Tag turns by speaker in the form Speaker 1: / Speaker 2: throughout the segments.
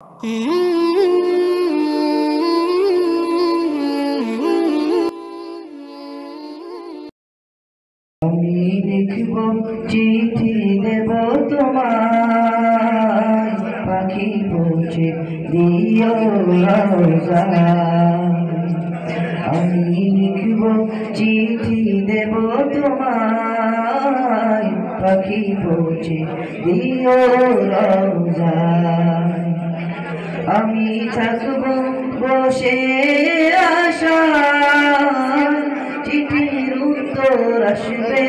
Speaker 1: আমি লিখব চিঠি দেব তোমায়, পাখি পৌঁছে দিও রওজায়। আমি লিখব চিঠি দেব তোমায়, পাখি পৌঁছে দিও রওজায়। আমি থাকব বসে আশায়, চিঠির উত্তর আসবে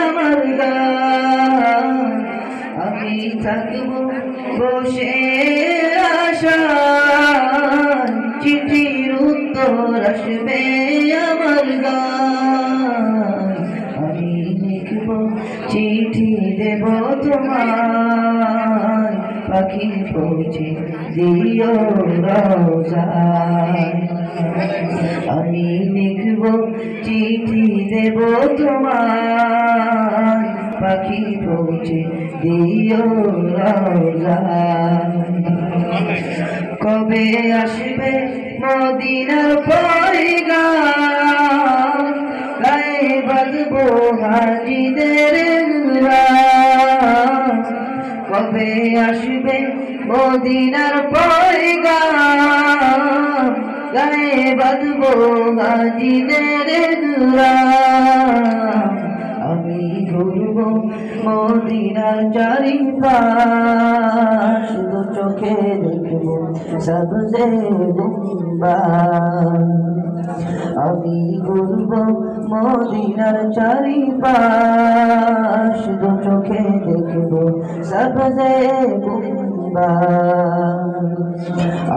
Speaker 1: আমার গায়। আমি থাকব বসে আশায়, চিঠির উত্তর আসবে আমার গায়। আমি লিখব চিঠি দেব তোমায়, পাখি পৌঁছে দিও রওজায়। আমি লিখব চিঠি দেব তোমায়, পাখি পৌঁছে দিও রওজায়। কবে আসবে মদিনার পয়গাম, গায়ে বাঁধবো হাজিদের ঘুরাম। কবে আসবে মদিনার পয়গাম, গায়ে বাঁধবো হাজিদের ঘুরাম। আমি ঘুরব মদিনার চারিপাশ, শুধু চোখে দেখব সবজে গুম্বাদ। আমি ঘুরব মদিনার চারিপাশ, শুধু চোখে দেখব সবজে গুম্বাদ।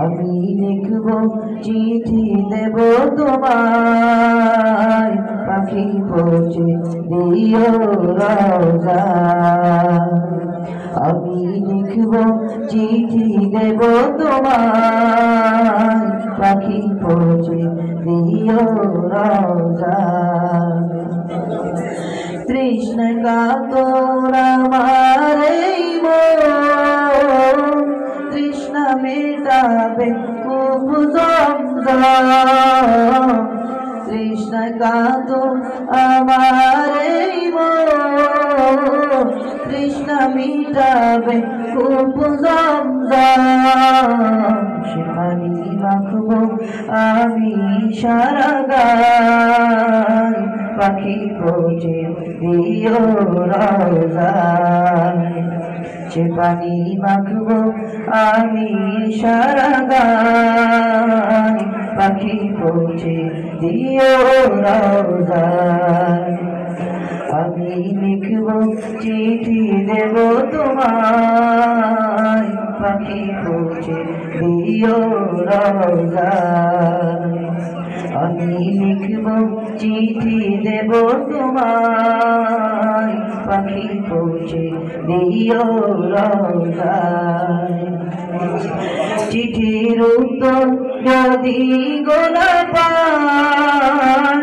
Speaker 1: আমি লিখব চিঠি দেব তোমায়, পাখি পৌঁছে দিও রওজায়। আমি লিখব চিঠি দেব তোমায়, পাখি পৌঁছে দিও রওজায়। তৃষ্ণ কাতর আমার এই মন, তৃষ্ণা মেটাবে খুব জমজম। তৃষ্ণ কাতর আমার এই মন, তৃষ্ণা মিটাবে খুব জমজম। সে পানি মাখব আমি সারা গায়, পাখি পৌঁছে দিও রওজায়। সে পানি মাখব আমি সারা গায়, পাখি পৌঁছে দিও রওজায়। আমি লিখব চিঠি দেব তোমায়, পাখি পৌঁছে দিও রওজায়। আমি লিখব চিঠি দেব তোমায়, পাখি পৌঁছে দিও রওজায়। চিঠির উত্তর যদি গোনা পাই,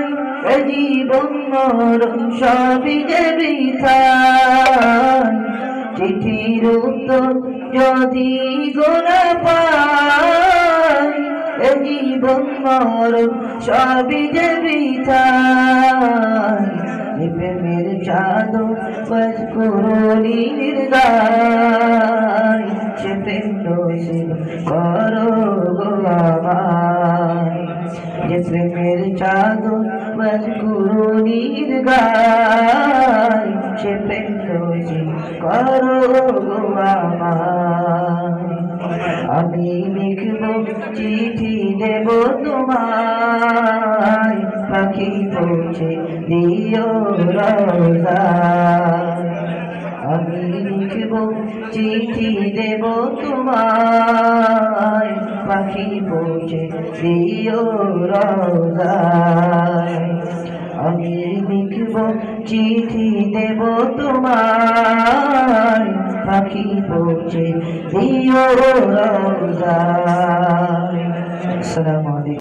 Speaker 1: জীবন মরণ সবই যে বৃথায়। চিঠির উত্তর যদি গোনা পাই, জীবন মরণ সবই যে বৃথায়। প্রেমের চাদর বাজ করুণীর গায়, সে প্রেম নসিব করো গো আমায়। যে প্রেমের চাদর বাজ করুণীর গায়, সে প্রেম নসিব করো গো আমায়। আমি লিখব চিঠি দেব তোমায়, পাখি পৌঁছে দিও রওজায়। আমি লিখব চিঠি দেব তোমায়, পাখি পৌঁছে দিও রওজায়। আমি লিখব চিঠি দেব তোমায়, পাখি পৌঁছে দিও রওজায়। আসসালামু আলাইকুম।